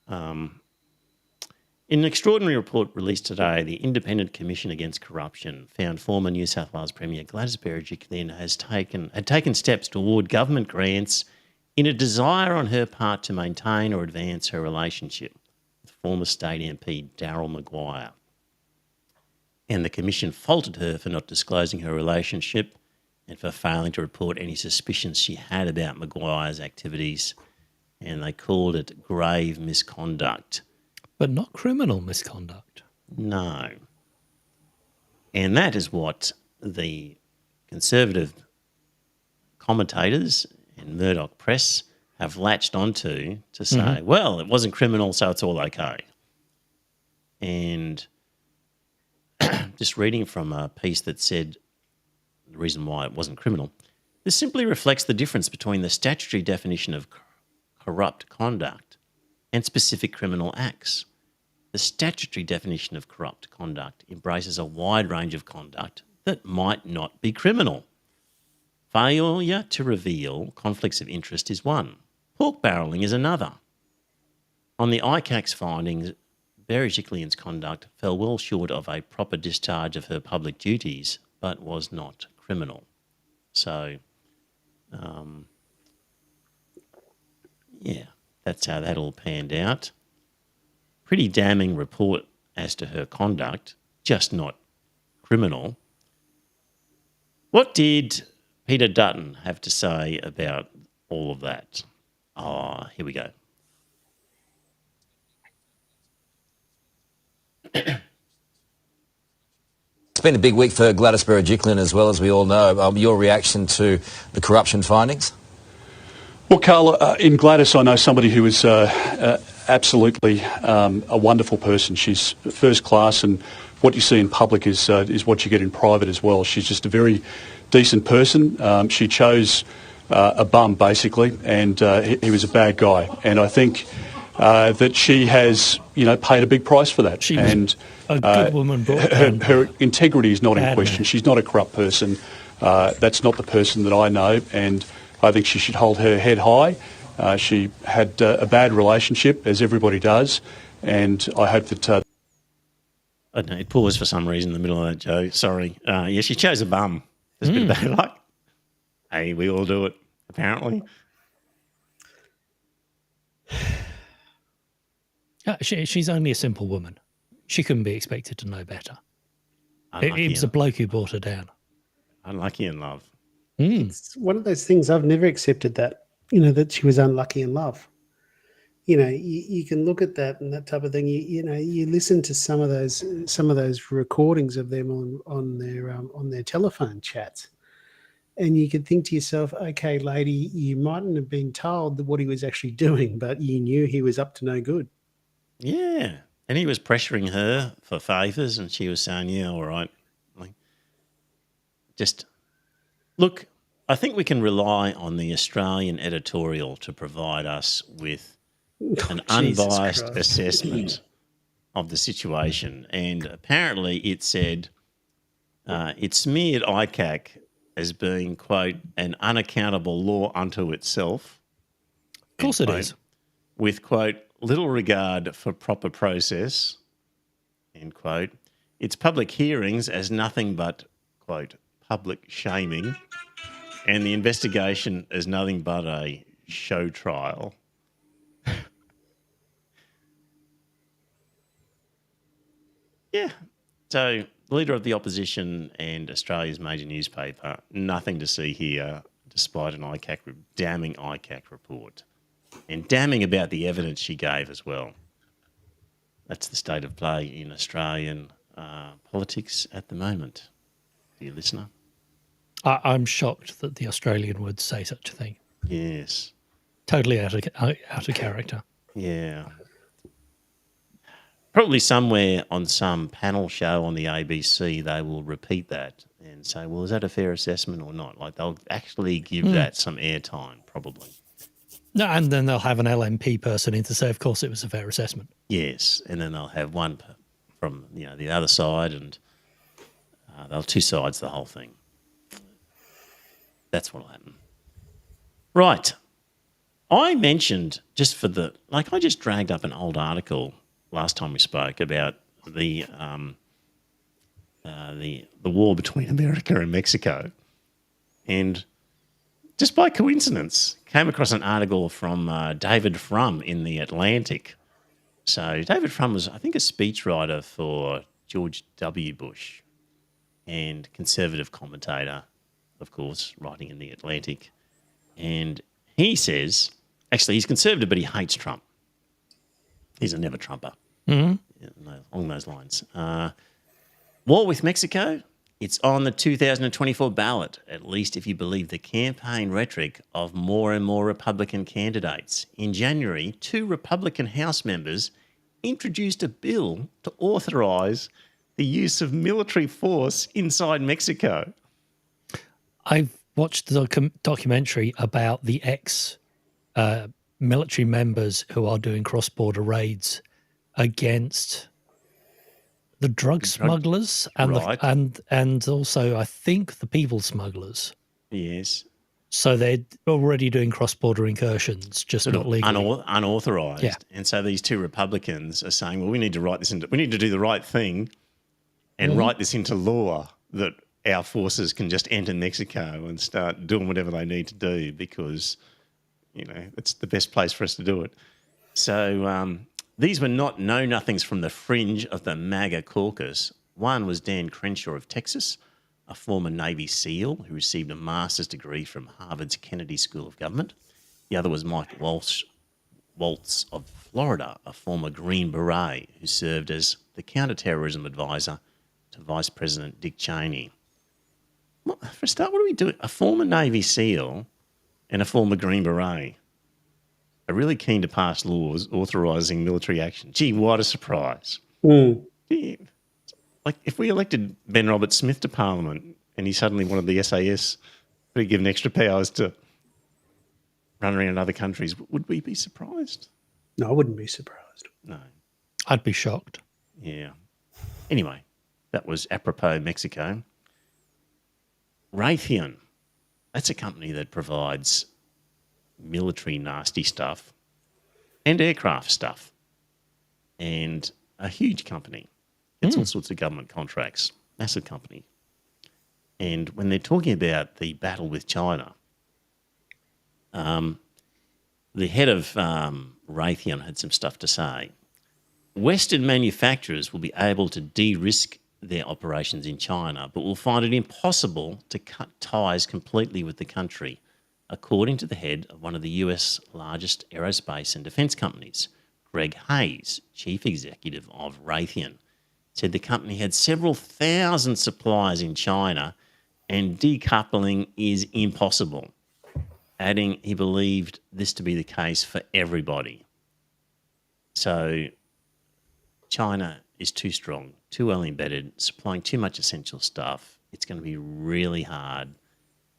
in an extraordinary report released today, the Independent Commission Against Corruption found former New South Wales Premier Gladys Berejiklian had taken steps to award government grants in a desire on her part to maintain or advance her relationship with former state MP Darryl Maguire. And the Commission faulted her for not disclosing her relationship and for failing to report any suspicions she had about Maguire's activities, and they called it grave misconduct. But not criminal misconduct. No. And that is what the conservative commentators and Murdoch press have latched onto to say, well, it wasn't criminal, so it's all okay. And just reading from a piece that said the reason why it wasn't criminal, this simply reflects the difference between the statutory definition of corrupt conduct and specific criminal acts. The statutory definition of corrupt conduct embraces a wide range of conduct that might not be criminal. Failure to reveal conflicts of interest is one. Pork barrelling is another. On the ICAC's findings, Berejiklian's conduct fell well short of a proper discharge of her public duties, but was not criminal. So, that's how that all panned out. Pretty damning report as to her conduct, just not criminal. What did Peter Dutton have to say about all of that? Here we go. It's been a big week for Gladys Berejiklian as well, as we all know. Your reaction to the corruption findings? Well, Carl, in Gladys, I know somebody who is absolutely a wonderful person. She's first class, and what you see in public is what you get in private as well. She's just a very decent person. She chose a bum, basically, and he was a bad guy. And I think that she has, paid a big price for that. She was a good woman. Her integrity is not in question. She's not a corrupt person. That's not the person that I know, and I think she should hold her head high. She had a bad relationship, as everybody does, and I hope that... I don't know, it paused for some reason in the middle of that, Joe. Sorry. She chose a bum. There's a bit of bad luck. Hey, we all do it, apparently. She's only a simple woman. She couldn't be expected to know better. It was a bloke who brought her down. Unlucky in love. It's one of those things I've never accepted that, that she was unlucky in love. You can look at that and that type of thing. You listen to some of those recordings of them on their telephone chats, and you could think to yourself, okay, lady, you mightn't have been told what he was actually doing, but you knew he was up to no good. Yeah, and he was pressuring her for favours, and she was saying, "Yeah, all right." Look, I think we can rely on the Australian editorial to provide us with an unbiased assessment of the situation. And apparently it said it smeared ICAC as being, quote, an unaccountable law unto itself. Of course it is. With, quote, little regard for proper process, end quote. Its public hearings as nothing but, quote, public shaming, and the investigation as nothing but a show trial. Yeah. So, leader of the opposition and Australia's major newspaper, nothing to see here, despite an damning ICAC report. And damning about the evidence she gave as well. That's the state of play in Australian politics at the moment, dear listener. I'm shocked that the Australian would say such a thing. Yes. Totally out of character. Yeah. Probably somewhere on some panel show on the ABC, they will repeat that and say, well, is that a fair assessment or not? Like, they'll actually give that some airtime, probably. No, and then they'll have an LNP person in to say, of course, it was a fair assessment. Yes, and then they'll have one from the other side, and they'll two sides the whole thing. That's what'll happen. Right. I mentioned I just dragged up an old article last time we spoke about the war between America and Mexico, and just by coincidence, came across an article from David Frum in The Atlantic. So David Frum was, I think, a speechwriter for George W. Bush and conservative commentator, of course, writing in The Atlantic. And he says, actually, he's conservative, but he hates Trump. He's a never-Trumper, along those lines. War with Mexico? It's on the 2024 ballot, at least if you believe the campaign rhetoric of more and more Republican candidates. In January, 2 Republican House members introduced a bill to authorise the use of military force inside Mexico. I've watched the documentary about the ex-military members who are doing cross-border raids against the drug smugglers and right. and also I think the people smugglers. Yes. So they're already doing cross-border incursions, just Sort not of legally. unauthorised. Yeah. And so these 2 Republicans are saying, well, we need to do the right thing and write this into law that our forces can just enter Mexico and start doing whatever they need to do because, it's the best place for us to do it. So these were not know-nothings from the fringe of the MAGA caucus. One was Dan Crenshaw of Texas, a former Navy SEAL who received a master's degree from Harvard's Kennedy School of Government. The other was Mike Waltz of Florida, a former Green Beret who served as the counterterrorism advisor to Vice President Dick Cheney. Well, for a start, what are we doing? A former Navy SEAL and a former Green Beret are really keen to pass laws authorising military action. Gee, what a surprise. Gee, like if we elected Ben Roberts-Smith to Parliament and he suddenly wanted the SAS to be given extra powers to run around other countries, would we be surprised? No, I wouldn't be surprised. No. I'd be shocked. Yeah. Anyway, that was apropos Mexico. Raytheon, that's a company that provides military nasty stuff and aircraft stuff, and a huge company. It's all sorts of government contracts, massive company. And when they're talking about the battle with China, the head of Raytheon had some stuff to say. Western manufacturers will be able to de-risk their operations in China, but will find it impossible to cut ties completely with the country, according to the head of one of the US largest aerospace and defence companies. Greg Hayes, chief executive of Raytheon, said the company had several thousand suppliers in China and decoupling is impossible, adding he believed this to be the case for everybody. So China is too strong, too well embedded, supplying too much essential stuff. It's going to be really hard.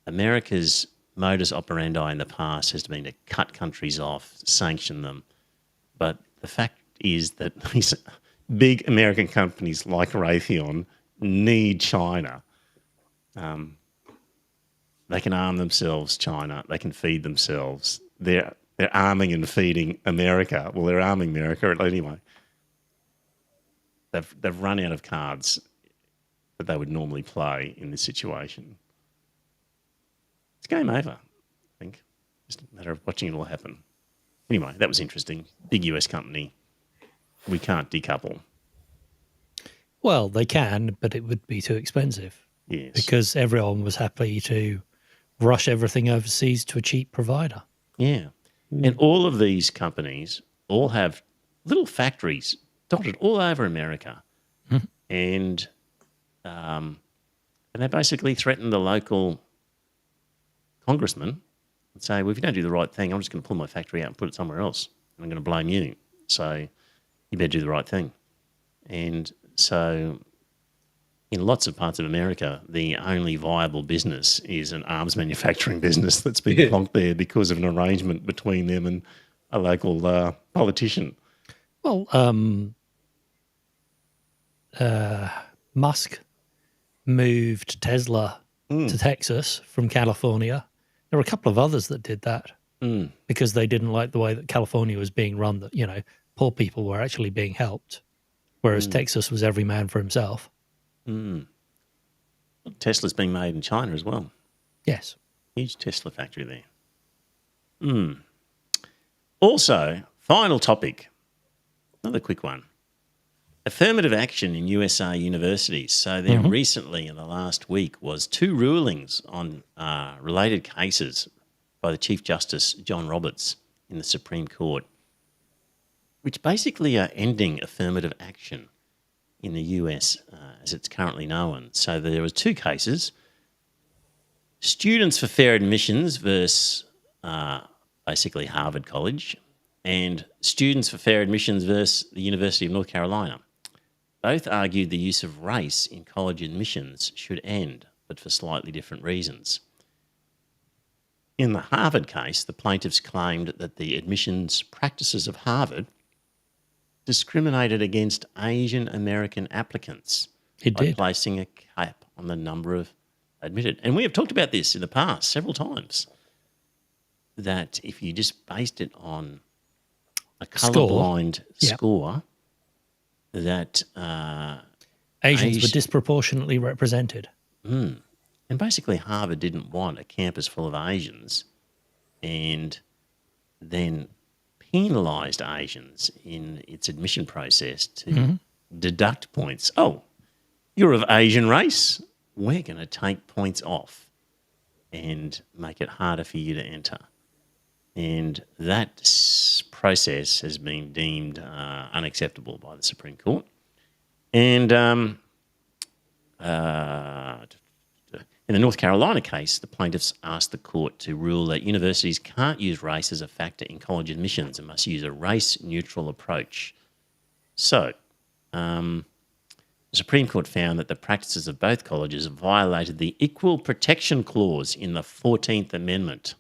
America's modus operandi in the past has been to cut countries off, sanction them. But the fact is that these big American companies like Raytheon need China. They can arm themselves, China. They can feed themselves. They're arming and feeding America. Well, they're arming America anyway. They've run out of cards that they would normally play in this situation. It's game over, I think. Just a matter of watching it all happen. Anyway, that was interesting. Big US company. We can't decouple. Well, they can, but it would be too expensive. Yes. Because everyone was happy to rush everything overseas to a cheap provider. Yeah. And all of these companies all have little factories dotted all over America. And they basically threaten the local congressman and say, well, if you don't do the right thing, I'm just going to pull my factory out and put it somewhere else. And I'm going to blame you. So you better do the right thing. And so in lots of parts of America, the only viable business is an arms manufacturing business that's been plonked there because of an arrangement between them and a local politician. Well, Musk moved Tesla to Texas from California. There were a couple of others that did that because they didn't like the way that California was being run, that, you know, poor people were actually being helped, whereas Texas was every man for himself. Tesla's being made in China as well. Yes. Huge Tesla factory there. Also, final topic, another quick one. Affirmative action in USA universities. So there recently, in the last week, was 2 rulings on related cases by the Chief Justice John Roberts in the Supreme Court, which basically are ending affirmative action in the US as it's currently known. So there was 2 cases, Students for Fair Admissions versus basically Harvard College, and Students for Fair Admissions versus the University of North Carolina. Both argued the use of race in college admissions should end, but for slightly different reasons. In the Harvard case, the plaintiffs claimed that the admissions practices of Harvard discriminated against Asian American applicants by placing a cap on the number of admitted. And we have talked about this in the past several times, that if you just based it on a colourblind score, that Asians were disproportionately represented. And basically Harvard didn't want a campus full of Asians and then penalised Asians in its admission process to deduct points. Oh, you're of Asian race? We're going to take points off and make it harder for you to enter. And that process has been deemed unacceptable by the Supreme Court. And in the North Carolina case, the plaintiffs asked the court to rule that universities can't use race as a factor in college admissions and must use a race-neutral approach. So the Supreme Court found that the practices of both colleges violated the Equal Protection Clause in the 14th Amendment.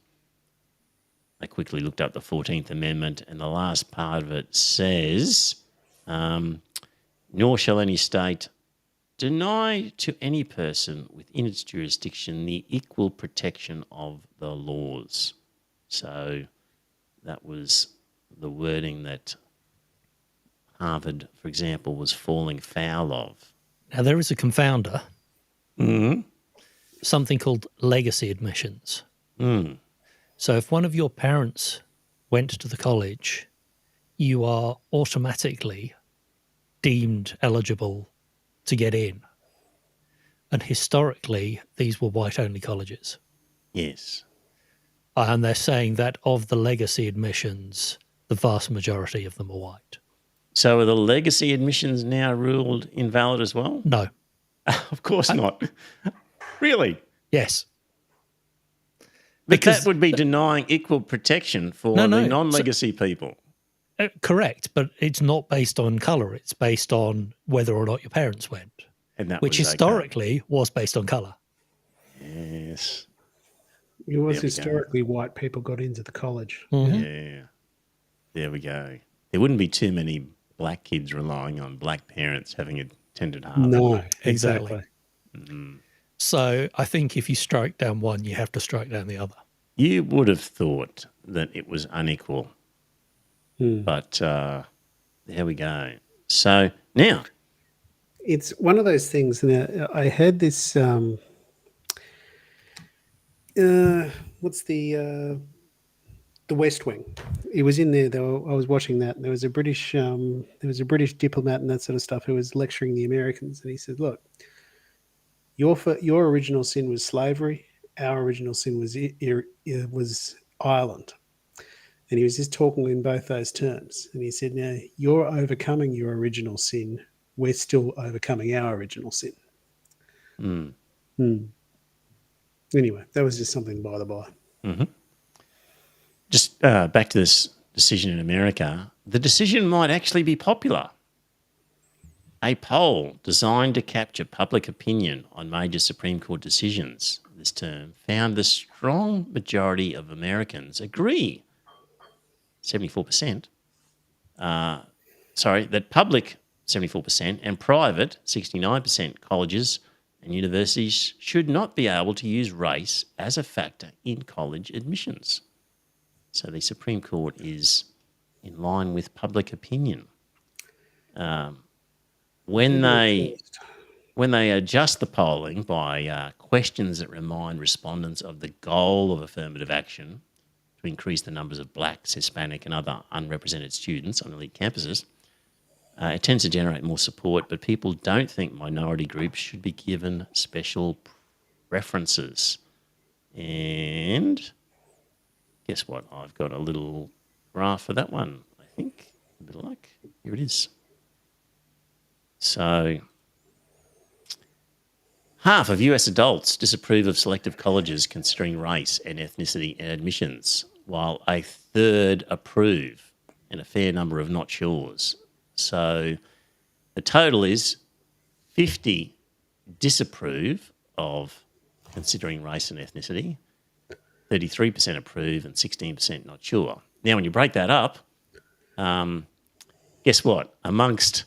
I quickly looked up the 14th Amendment, and the last part of it says, nor shall any state deny to any person within its jurisdiction the equal protection of the laws. So that was the wording that Harvard, for example, was falling foul of. Now, there is a confounder, something called legacy admissions. So if one of your parents went to the college, you are automatically deemed eligible to get in. And historically, these were white-only colleges. Yes. And they're saying that of the legacy admissions, the vast majority of them are white. So are the legacy admissions now ruled invalid as well? No. Of course not. Really? Yes. But that would be denying equal protection for the non-legacy people. Correct, but it's not based on colour. It's based on whether or not your parents went, and that which historically was based on colour. Yes. It was historically white people got into the college. Yeah. There we go. There wouldn't be too many black kids relying on black parents having attended Harvard. No, exactly. So I think if you strike down one, you have to strike down the other. You would have thought that it was unequal. But there we go. So now, It's one of those things. Now, I had this. What's the West Wing? It was in there. Though I was watching that. And there was a British diplomat and that sort of stuff who was lecturing the Americans, and he said, "Look, your original sin was slavery. Our original sin was Ireland." And he was just talking in both those terms. And he said, "Now you're overcoming your original sin. We're still overcoming our original sin." Anyway, that was just something by the by. just back to this decision in America, the decision might actually be popular. A poll designed to capture public opinion on major Supreme Court decisions this term found the strong majority of Americans agree, 74%, that public, 74%, and private, 69%, colleges and universities should not be able to use race as a factor in college admissions. So the Supreme Court is in line with public opinion. When they adjust the polling by questions that remind respondents of the goal of affirmative action to increase the numbers of blacks, Hispanic and other unrepresented students on elite campuses, it tends to generate more support, but people don't think minority groups should be given special preferences. And guess what? I've got a little graph for that one, I think. A bit of luck. Here it is. So half of US adults disapprove of selective colleges considering race and ethnicity in admissions, while a third approve and a fair number of not sures. So the total is 50 disapprove of considering race and ethnicity, 33% approve and 16% not sure. Now, when you break that up, guess what? Amongst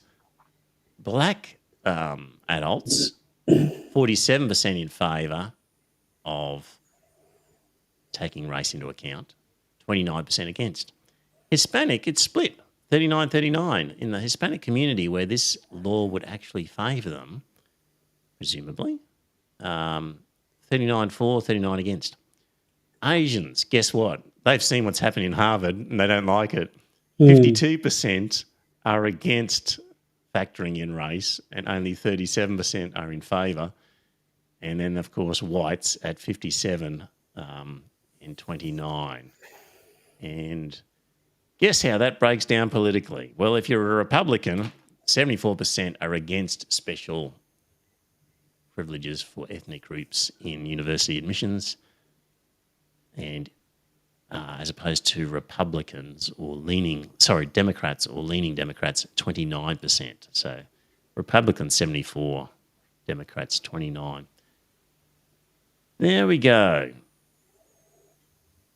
black adults, 47% in favour of taking race into account, 29% against. Hispanic, it's split, 39-39. In the Hispanic community where this law would actually favour them, presumably, 39 for, 39 against. Asians, guess what? They've seen what's happened in Harvard and they don't like it. 52% are against factoring in race and only 37% are in favour. And then, of course, whites at 57 in 29. And guess how that breaks down politically? Well, if you're a Republican, 74% are against special privileges for ethnic groups in university admissions, and as opposed to Democrats or leaning Democrats, 29%. So Republicans 74, Democrats 29. There we go.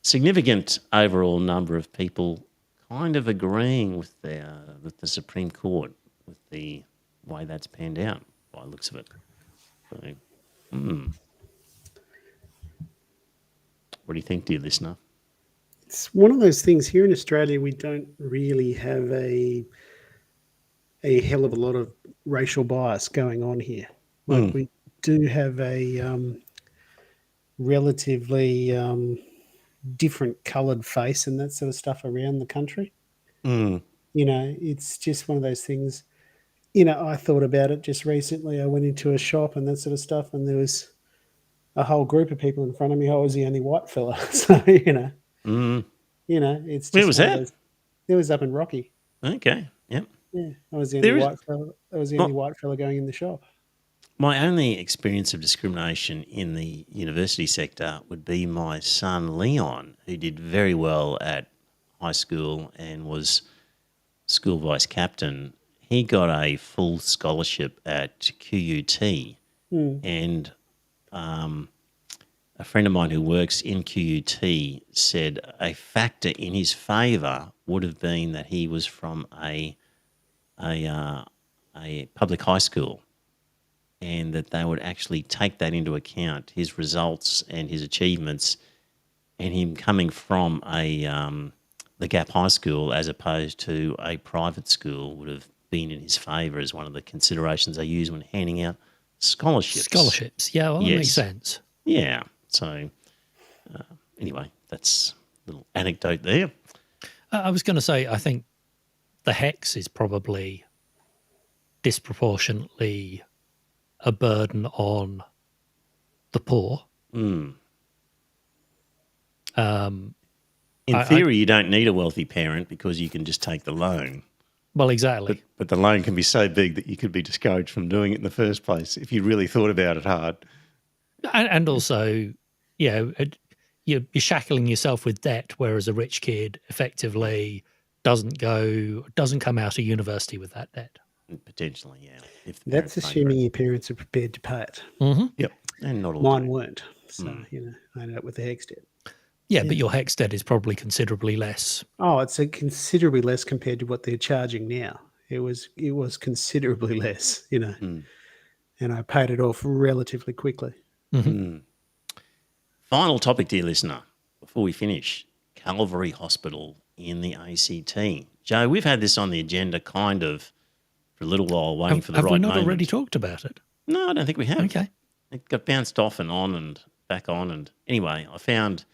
Significant overall number of people kind of agreeing with the Supreme Court, with the way that's panned out by the looks of it. So, what do you think, dear listener? It's one of those things here in Australia. We don't really have a hell of a lot of racial bias going on here. Like we do have a relatively different coloured face and that sort of stuff around the country. You know, it's just one of those things. You know, I thought about it just recently. I went into a shop and that sort of stuff, and there was a whole group of people in front of me. I was the only white fella, so it's just where was that? It was up in Rocky. Okay, yep. Yeah, I was the only white fella. I was the only white fella going in the shop. My only experience of discrimination in the university sector would be my son Leon, who did very well at high school and was school vice captain. He got a full scholarship at QUT, and a friend of mine who works in QUT said a factor in his favour would have been that he was from a public high school. and that they would actually take that into account, his results and his achievements, and him coming from the Gap High School as opposed to a private school would have been in his favour as one of the considerations they use when handing out scholarships. Scholarships, yeah, well, that makes sense. Yeah. So anyway, that's a little anecdote there. I was going to say, I think the HECS is probably disproportionately a burden on the poor. In theory, you don't need a wealthy parent because you can just take the loan. Well, exactly. But the loan can be so big that you could be discouraged from doing it in the first place if you really thought about it hard. And also, you're shackling yourself with debt, whereas a rich kid effectively doesn't come out of university with that debt. Potentially, yeah. If That's assuming your parents are prepared to pay it. Mm-hmm. Yep. And not all Mine weren't. So, I ended up with the HECS debt. Yeah, but your HECS debt is probably considerably less. Oh, it's considerably less compared to what they're charging now. It was considerably less, and I paid it off relatively quickly. Final topic, dear listener, before we finish, Calvary Hospital in the ACT. Joe, we've had this on the agenda kind of for a little while, waiting for the right moment. Have we not already talked about it? No, I don't think we have. Okay. It got bounced off and on and back on. And anyway, I found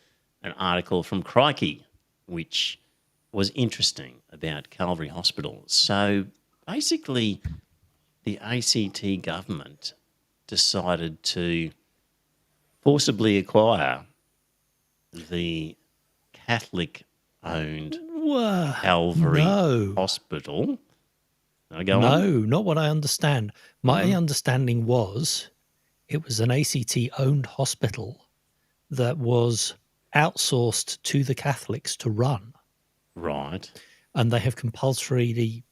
an article from Crikey, which was interesting about Calvary Hospital. So basically, the ACT government decided to forcibly acquire the Catholic-owned Calvary Hospital. No, not what I understand. My understanding was it was an ACT-owned hospital that was outsourced to the Catholics to run. Right. And they have compulsorily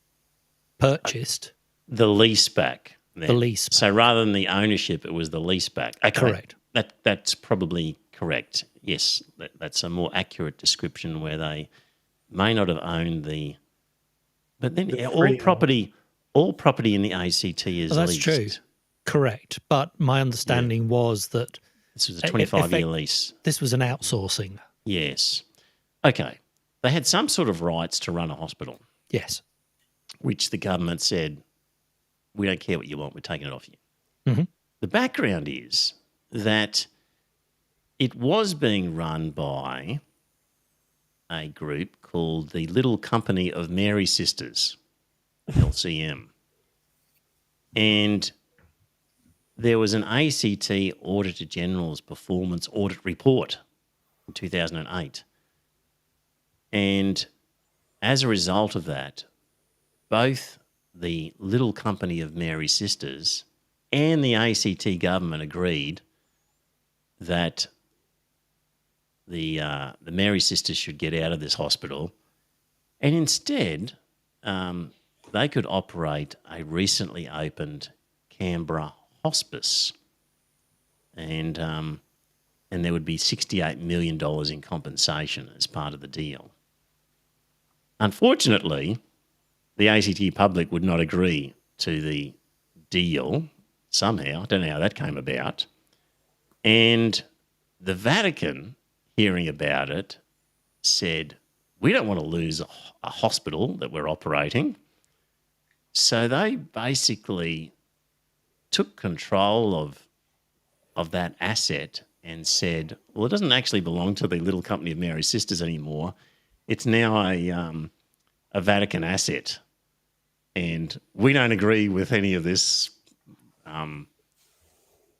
purchased the lease back. Then. The lease back. So rather than the ownership, it was the lease back. Okay. Correct. That's probably correct. Yes, that's a more accurate description where they may not have owned the. But then all property in the ACT is that's leased. True. Correct. But my understanding was that this was a 25-year lease. This was an outsourcing. Yes. Okay. They had some sort of rights to run a hospital. Yes. Which the government said, we don't care what you want, we're taking it off you. Mm-hmm. The background is that it was being run by a group called the Little Company of Mary Sisters, LCM. And there was an ACT Auditor General's Performance Audit Report in 2008. And as a result of that, both the Little Company of Mary Sisters and the ACT government agreed that the Mary Sisters should get out of this hospital, and instead they could operate a recently opened Canberra hospice, and there would be $68 million in compensation as part of the deal. Unfortunately, the ACT public would not agree to the deal somehow. I don't know how that came about. And the Vatican, hearing about it, said, we don't want to lose a hospital that we're operating. So they basically took control of that asset and said, well, it doesn't actually belong to the Little Company of Mary Sisters anymore. It's now a Vatican asset. And we don't agree with any of this,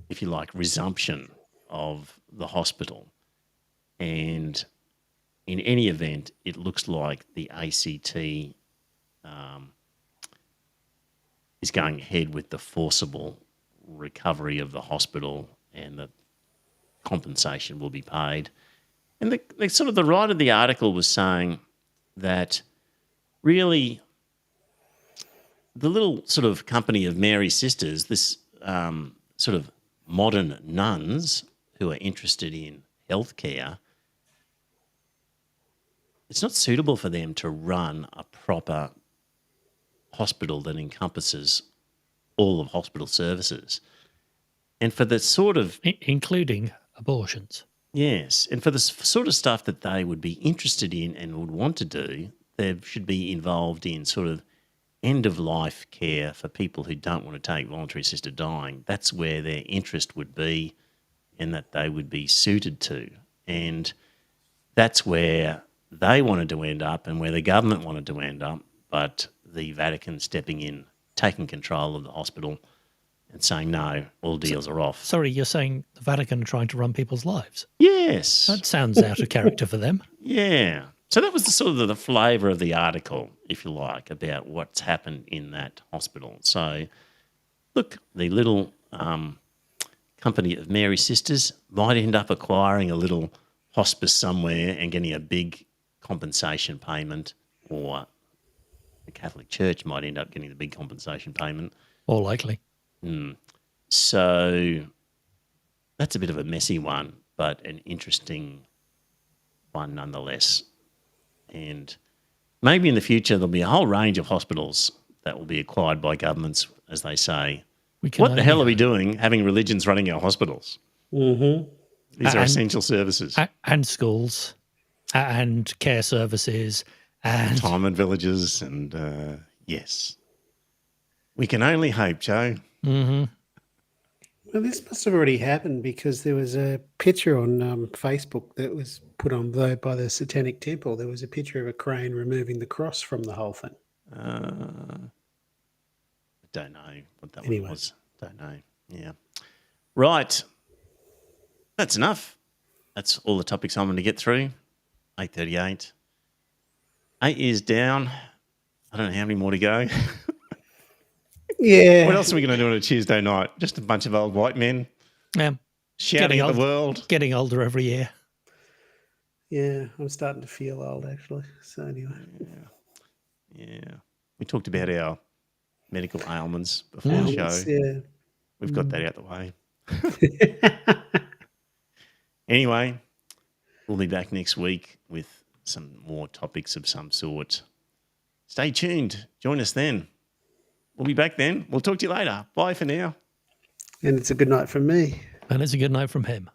if you like, resumption of the hospital. And in any event, it looks like the ACT is going ahead with the forcible recovery of the hospital, and the compensation will be paid. And the sort of the writer of the article was saying that really the little sort of company of Mary Sisters, this sort of modern nuns who are interested in healthcare, it's not suitable for them to run a proper hospital that encompasses all of hospital services. And for the sort of including abortions. yes, and for the sort of stuff that they would be interested in and would want to do, they should be involved in sort of end-of-life care for people who don't want to take voluntary assisted dying. That's where their interest would be and that they would be suited to. And that's where they wanted to end up and where the government wanted to end up, but the Vatican stepping in, taking control of the hospital and saying, no, all deals are off. Sorry, you're saying the Vatican are trying to run people's lives? Yes. That sounds out of character for them. Yeah. So that was the sort of the flavour of the article, if you like, about what's happened in that hospital. So, look, the little company of Mary Sisters might end up acquiring a little hospice somewhere and getting a big compensation payment, or the Catholic Church might end up getting the big compensation payment. More likely. So that's a bit of a messy one, but an interesting one nonetheless. And maybe in the future there'll be a whole range of hospitals that will be acquired by governments, as they say. What the hell are we doing having religions running our hospitals? Mm-hmm. These are essential services. And schools and care services and retirement villages and, yes. We can only hope, Joe. Mm-hmm. Well, this must have already happened because there was a picture on Facebook that was put on by the Satanic Temple. There was a picture of a crane removing the cross from the whole thing. I don't know what that Anyway. one was. Don't know. Yeah. Right. That's enough. That's all the topics I'm going to get through. 8:38. 8 years down. I don't know how many more to go. Yeah. What else are we going to do on a Tuesday night? Just a bunch of old white men Yeah. shouting at the world. Getting older every year. Yeah, I'm starting to feel old, actually. So anyway. Yeah. We talked about our medical ailments before the show. Yeah. We've got that out the way. Anyway, we'll be back next week with some more topics of some sort. Stay tuned. Join us then. We'll be back then. We'll talk to you later. Bye for now. And it's a good night from me. And it's a good night from him.